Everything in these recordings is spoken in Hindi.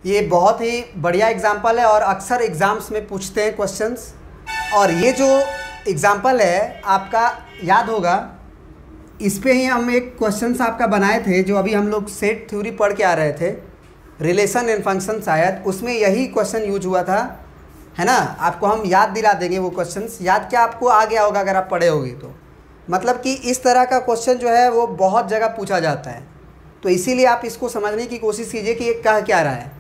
ये बहुत ही बढ़िया एग्जाम्पल है और अक्सर एग्ज़ाम्स में पूछते हैं क्वेश्चंस। और ये जो एग्ज़ाम्पल है आपका याद होगा, इस पे ही हम एक क्वेश्चंस आपका बनाए थे जो अभी हम लोग सेट थ्योरी पढ़ के आ रहे थे, रिलेशन एंड फंक्शन, शायद उसमें यही क्वेश्चन यूज हुआ था, है ना। आपको हम याद दिला देंगे वो क्वेश्चंस। याद क्या आपको आ गया होगा अगर आप पढ़े होगे तो। मतलब कि इस तरह का क्वेश्चन जो है वो बहुत जगह पूछा जाता है, तो इसीलिए आप इसको समझने की कोशिश कीजिए कि ये कह क्या रहा है।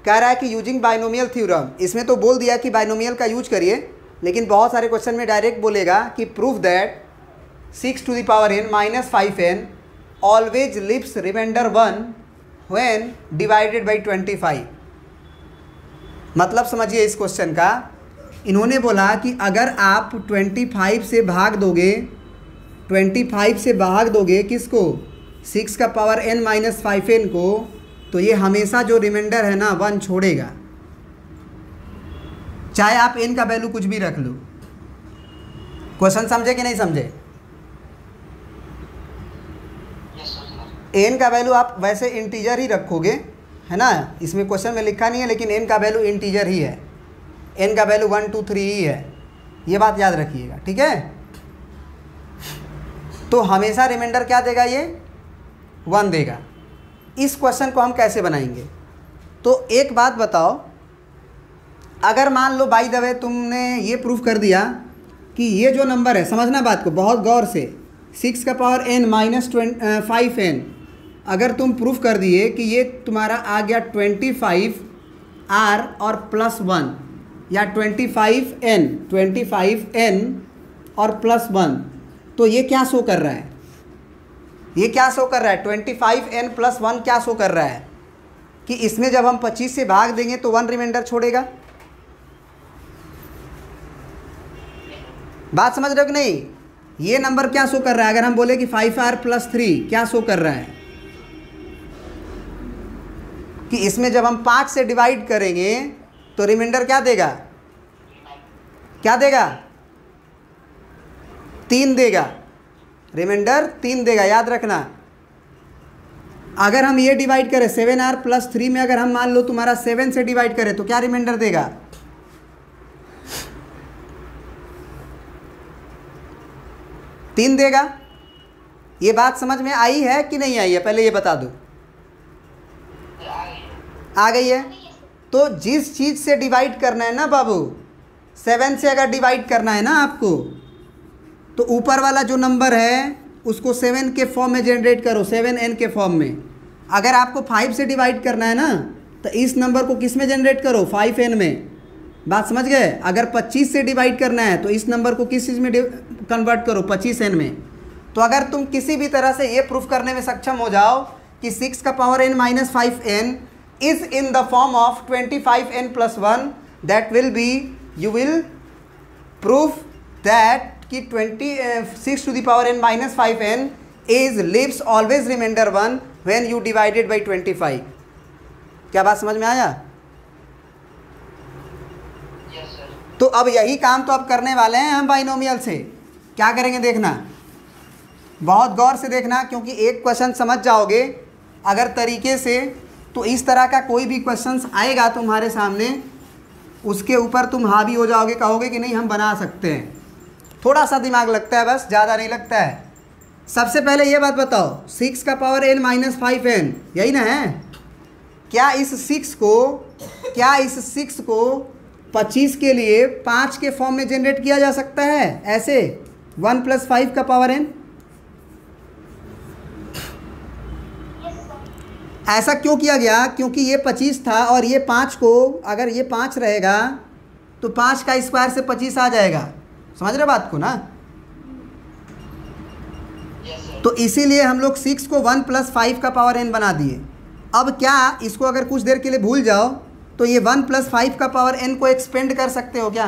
कह रहा है कि यूजिंग बाइनोमियल थ्योरम, इसमें तो बोल दिया कि बाइनोमियल का यूज करिए, लेकिन बहुत सारे क्वेश्चन में डायरेक्ट बोलेगा कि prove that 6 to the power n minus 5n always leaves remainder 1 when divided by 25। मतलब समझिए इस क्वेश्चन का। इन्होंने बोला कि अगर आप 25 से भाग दोगे, 25 से भाग दोगे किसको, 6 का पावर n माइनस 5n को, तो ये हमेशा जो रिमाइंडर है ना 1 छोड़ेगा, चाहे आप n का वैल्यू कुछ भी रख लो। क्वेश्चन समझे कि नहीं समझे? n का वैल्यू आप वैसे इंटीजर ही रखोगे, है ना। इसमें क्वेश्चन में लिखा नहीं है, लेकिन n का वैल्यू इंटीजर ही है, n का वैल्यू 1 2 3 ही है, ये बात याद रखिएगा, ठीक है। तो हमेशा रिमाइंडर क्या देगा, ये 1 देगा। इस क्वेश्चन को हम कैसे बनाएंगे, तो एक बात बताओ, अगर मान लो बाय द वे तुमने ये प्रूफ कर दिया कि ये जो नंबर है, समझना बात को बहुत गौर से, 6 का पावर n माइनस 5n, अगर तुम प्रूफ कर दिए कि ये तुम्हारा आ गया 25r और प्लस 1, या 25n और प्लस 1, तो ये क्या शो कर रहा है, ये क्या शो कर रहा है, 25n प्लस 1 क्या शो कर रहा है कि इसमें जब हम 25 से भाग देंगे तो 1 रिमाइंडर छोड़ेगा। बात समझ रहे हो कि नहीं? ये नंबर क्या शो कर रहा है, अगर हम बोले कि 5r प्लस 3 क्या शो कर रहा है कि इसमें जब हम 5 से डिवाइड करेंगे तो रिमाइंडर क्या देगा, क्या देगा, 3 देगा, रिमाइंडर 3 देगा, याद रखना। अगर हम ये डिवाइड करें 7r प्लस 3 में, अगर हम मान लो तुम्हारा 7 से डिवाइड करें तो क्या रिमाइंडर देगा, 3 देगा। ये बात समझ में आई है कि नहीं आई है, पहले ये बता दो। आ गई है। तो जिस चीज़ से डिवाइड करना है ना बाबू, 7 से अगर डिवाइड करना है ना आपको, तो ऊपर वाला जो नंबर है उसको 7 के फॉर्म में जनरेट करो, 7n के फॉर्म में। अगर आपको 5 से डिवाइड करना है ना, तो इस नंबर को किस में जनरेट करो, 5n में। बात समझ गए? अगर 25 से डिवाइड करना है तो इस नंबर को किस चीज़ में कन्वर्ट करो, 25n में। तो अगर तुम किसी भी तरह से ये प्रूफ करने में सक्षम हो जाओ कि 6 का power n minus 5n is in the form of 25n plus 1, that will be, you will proof that कि 26 to the power n minus 5n is lives always reminder 1 when you divided by 25। क्या बात समझ में आया? तो अब यही काम तो अब करने वाले हैं हम बाइनोमियल से। क्या करेंगे देखना, बहुत गौर से देखना, क्योंकि एक क्वेश्चन समझ जाओगे अगर तरीके से, तो इस तरह का कोई भी क्वेश्चन आएगा तुम्हारे सामने, उसके ऊपर तुम हावी हो जाओगे, कहोगे कि नहीं हम बना सकते हैं। थोड़ा सा दिमाग लगता है बस, ज़्यादा नहीं लगता है। सबसे पहले ये बात बताओ, 6 का पावर n माइनस 5n, यही ना है? क्या इस 6 को 25 के लिए 5 के फॉर्म में जनरेट किया जा सकता है ऐसे, 1 प्लस 5 का पावर n? ऐसा क्यों किया गया? क्योंकि ये 25 था और ये 5 को, अगर ये 5 रहेगा तो 5 का स्क्वायर से 25 आ जाएगा। समझ रहे बात को ना? तो इसीलिए हम लोग 6 को 1 प्लस 5 का पावर n बना दिए। अब क्या इसको अगर कुछ देर के लिए भूल जाओ तो ये 1 प्लस 5 का पावर n को एक्सपेंड कर सकते हो क्या?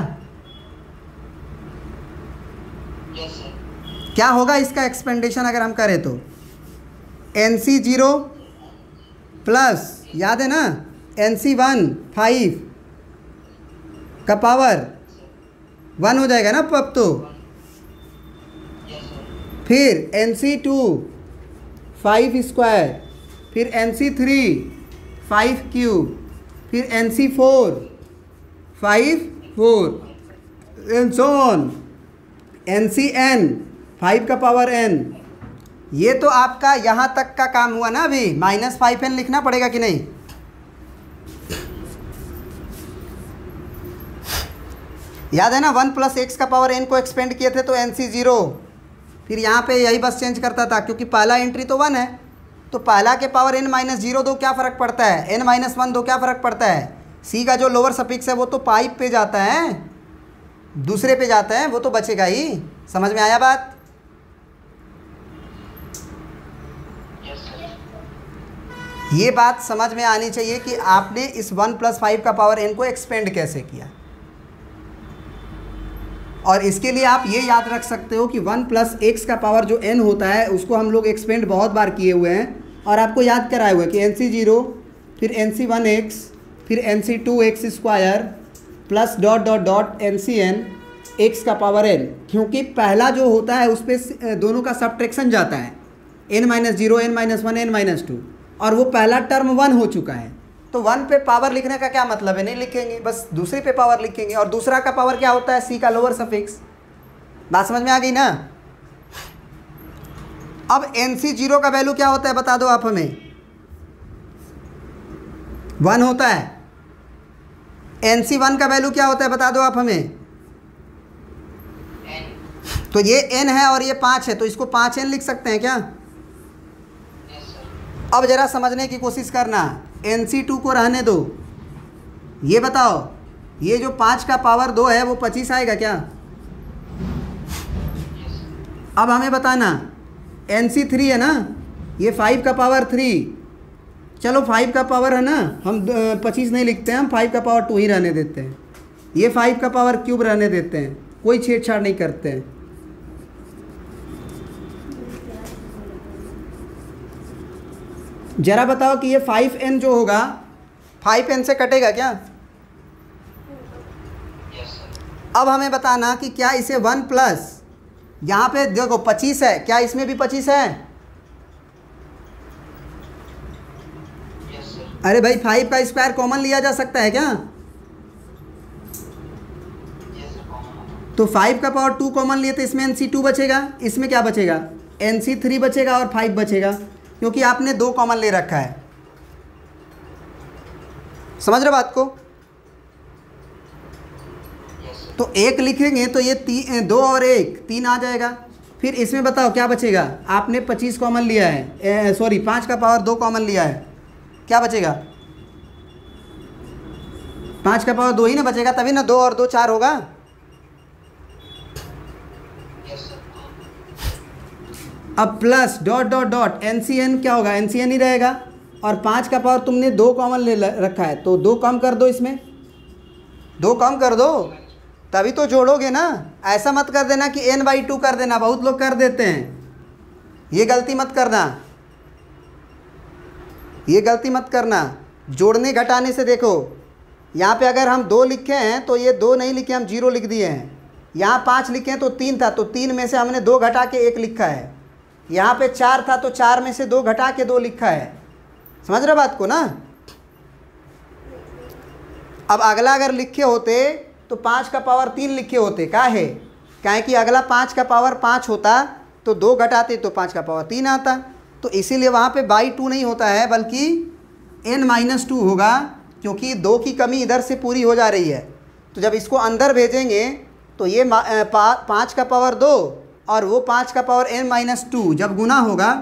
क्या होगा इसका एक्सपेंडेशन अगर हम करें तो? NC 0 प्लस, याद है ना, NC 1 5 का पावर 1 हो जाएगा ना अब तो। फिर NC 2 5 स्क्वायर, फिर NC 3 5 क्यूब, फिर NC4 5 4 and so on, NCN 5 का पावर n। ये तो आपका यहाँ तक का काम हुआ ना। अभी -5n लिखना पड़ेगा कि नहीं? याद है ना, 1 + x का पावर n को एक्सपेंड किए थे तो NC0। फिर यहाँ पे यही बस चेंज करता था क्योंकि पहला एंट्री तो 1 है, तो पहला के पावर n-0 दो क्या फ़र्क पड़ता है, n-1 दो क्या फ़र्क पड़ता है। c का जो लोअर सफिक्स है वो तो पाइप पे जाता है, दूसरे पे जाता है, वो तो बचेगा ही। समझ में आया बात? ये बात समझ में आनी चाहिए कि आपने इस 1 + 5 का पावर n को एक्सपेंड कैसे किया। और इसके लिए आप ये याद रख सकते हो कि 1 + x का पावर जो n होता है उसको हम लोग एक्सपेंड बहुत बार किए हुए हैं और आपको याद कराए हुए कि NC0 फिर NC1x फिर NC2x² प्लस ... NCN x का पावर n, क्योंकि पहला जो होता है उस पर दोनों का सब्ट्रैक्शन जाता है, n-0 n-1 n-2, और वो पहला टर्म 1 हो चुका है। तो 1 पे पावर लिखने का क्या मतलब है, नहीं लिखेंगे, बस दूसरे पे पावर लिखेंगे। और दूसरा का पावर क्या होता है, c का लोअर सफिक्स। बात समझ में आ गई ना? अब NC0 का वैल्यू क्या होता है बता दो आप हमें। 1 होता है। NC1 का वैल्यू क्या होता है बता दो आप हमें। तो ये n है और ये 5 है, तो इसको 5n लिख सकते हैं क्या? अब ज़रा समझने की कोशिश करना। NC2 को रहने दो। ये बताओ, ये जो 5 का पावर 2 है वो 25 आएगा क्या? अब हमें बताना, NC3 है ना, ये 5 का पावर 3, चलो 5 का पावर है ना, हम 25 नहीं लिखते हैं, हम 5 का पावर 2 ही रहने देते हैं। ये 5 का पावर क्यूब रहने देते हैं, कोई छेड़छाड़ नहीं करते हैं। जरा बताओ कि ये 5n जो होगा 5n से कटेगा क्या? अब हमें बताना कि क्या इसे 1 प्लस, यहाँ पे देखो 25 है, क्या इसमें भी 25 है? अरे भाई 5 का स्क्वायर कॉमन लिया जा सकता है क्या? तो 5 का पावर 2 कॉमन लिए तो इसमें NC2 बचेगा, इसमें क्या बचेगा, NC3 बचेगा और 5 बचेगा, क्योंकि आपने 2 कॉमन ले रखा है। समझ रहे बात को? तो 1 लिखेंगे तो ये 2 और 1 3 आ जाएगा। फिर इसमें बताओ क्या बचेगा, आपने 25 कॉमन लिया है, सॉरी 5 का पावर 2 कॉमन लिया है, क्या बचेगा? 5 का पावर 2 ही ना बचेगा, तभी ना 2 और 2 4 होगा। अब प्लस ... NCN क्या होगा, NCN ही रहेगा। और 5 का पावर तुमने 2 कॉमन ले रखा है, तो 2 कम कर दो, इसमें 2 कम कर दो, तभी तो जोड़ोगे ना। ऐसा मत कर देना कि n/2 कर देना, बहुत लोग कर देते हैं, ये गलती मत करना, ये गलती मत करना। जोड़ने घटाने से देखो, यहाँ पे अगर हम 2 लिखे हैं तो ये 2 नहीं लिखे, हम 0 लिख दिए हैं। यहाँ 5 लिखे हैं तो 3 था, तो 3 में से हमने 2 घटा के 1 लिखा है। यहाँ पे 4 था तो 4 में से 2 घटा के 2 लिखा है। समझ रहे बात को ना? अब अगला अगर लिखे होते तो 5 का पावर 3 लिखे होते, काहे कि अगला 5 का पावर 5 होता तो 2 घटाते तो 5 का पावर 3 आता। तो इसीलिए वहाँ पे /2 नहीं होता है, बल्कि n-2 होगा, क्योंकि 2 की कमी इधर से पूरी हो जा रही है। तो जब इसको अंदर भेजेंगे तो ये 5 का पावर 2 और वो 5 का पावर n-2 जब गुना होगा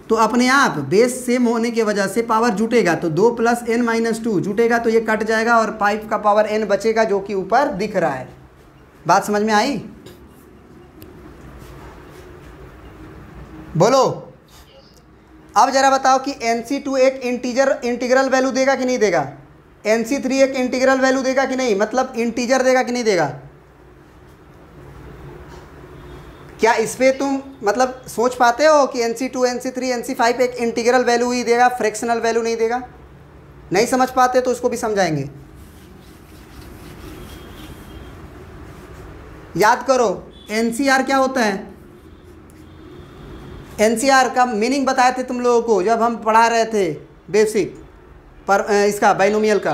तो अपने आप बेस सेम होने की वजह से पावर जुटेगा, तो 2 + n-2 जुटेगा, तो ये कट जाएगा और 5 का पावर n बचेगा, जो कि ऊपर दिख रहा है। बात समझ में आई? बोलो। अब ज़रा बताओ कि NC2 एक इंटीग्रल वैल्यू देगा कि नहीं देगा, NC3 एक इंटीग्रल वैल्यू देगा कि नहीं, मतलब इंटीजर देगा कि नहीं देगा? क्या इस पे तुम मतलब सोच पाते हो कि NC2 NC3 NC5 एक इंटीग्रल वैल्यू ही देगा, फ्रैक्शनल वैल्यू नहीं देगा? नहीं समझ पाते तो उसको भी समझाएंगे। याद करो, NCR क्या होता है? NCR का मीनिंग बताए थे तुम लोगों को जब हम पढ़ा रहे थे बेसिक। पर इसका बाइनोमियल का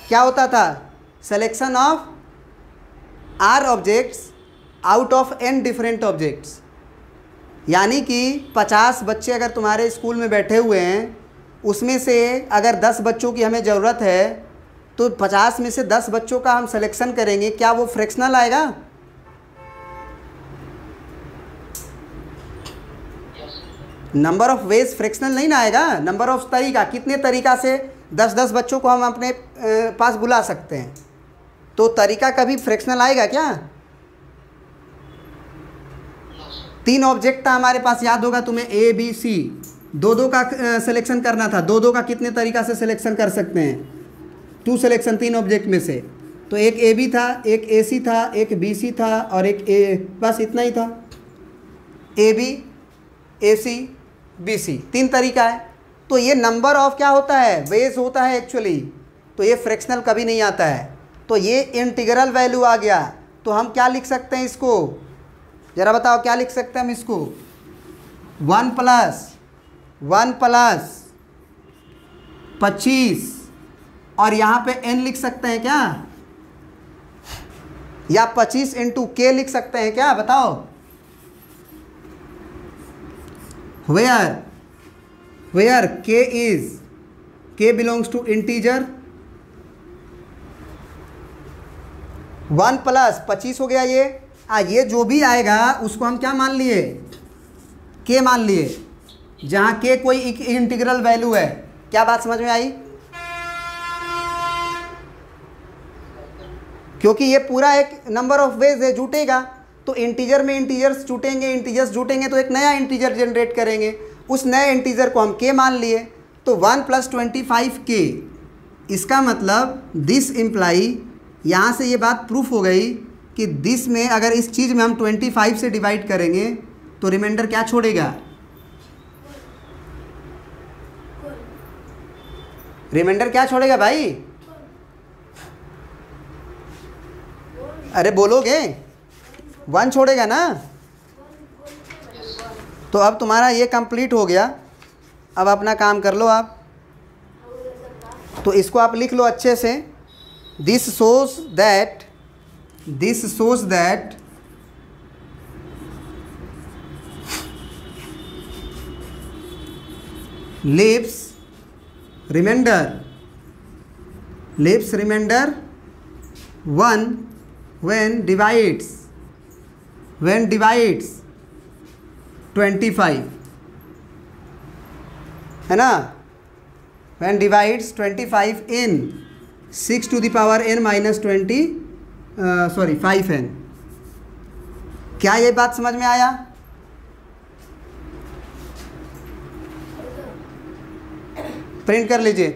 क्या होता था, selection of R objects out of N different objects. यानी कि 50 बच्चे अगर तुम्हारे स्कूल में बैठे हुए हैं, उसमें से अगर 10 बच्चों की हमें ज़रूरत है तो 50 में से 10 बच्चों का हम सिलेक्शन करेंगे, क्या वो फ्रैक्शनल आएगा? नंबर ऑफ वेज फ्रैक्शनल नहीं ना आएगा, नंबर ऑफ तरीका, कितने तरीका से 10-10 बच्चों को हम अपने पास बुला सकते हैं, तो तरीका कभी फ्रैक्शनल आएगा क्या? 3 ऑब्जेक्ट था हमारे पास, याद होगा तुम्हें, ए बी सी, 2-2 का सिलेक्शन करना था। 2-2 का कितने तरीका से सिलेक्शन कर सकते हैं? 2 सिलेक्शन 3 ऑब्जेक्ट में से। तो एक ए बी था, एक ए सी था, एक बी सी था और एक ए, बस इतना ही था, A B A C B C, 3 तरीका है। तो ये नंबर ऑफ क्या होता है, वेज होता है एक्चुअली, तो ये फ्रैक्शनल कभी नहीं आता है। तो ये इंटीग्रल वैल्यू आ गया, तो हम क्या लिख सकते हैं इसको, ज़रा बताओ क्या लिख सकते हैं हम इसको? 1 प्लस 25 और यहाँ पे n लिख सकते हैं क्या, या 25 इंटू के लिख सकते हैं क्या, बताओ? Where k belongs to integer. 1 plus 25 हो गया ये जो भी आएगा उसको हम क्या मान लिए, k मान लिए, जहाँ k कोई इंटीग्रल वैल्यू है। क्या बात समझ में आई? क्योंकि ये पूरा एक नंबर ऑफ वेज है, जुटेगा तो इंटीजर में इंटीजर्स जुटेंगे, इंटीजर्स जुटेंगे तो एक नया इंटीजर जनरेट करेंगे, उस नए इंटीजर को हम k मान लिए। तो 1 + 25k, इसका मतलब दिस इम्प्लाई, यहाँ से ये बात प्रूफ हो गई कि दिस में अगर इस चीज़ में हम 25 से डिवाइड करेंगे तो रिमाइंडर क्या छोड़ेगा, रिमाइंडर क्या छोड़ेगा भाई? अरे बोलोगे, 1 छोड़ेगा ना। तो अब तुम्हारा ये कंप्लीट हो गया, अब अपना काम कर लो आप। तो इसको आप लिख लो अच्छे से, this shows that leaves remainder 1 when divides 25, है ना, when divides 25 in 6 to the power n minus 5n। क्या ये बात समझ में आया? प्रिंट कर लीजिए।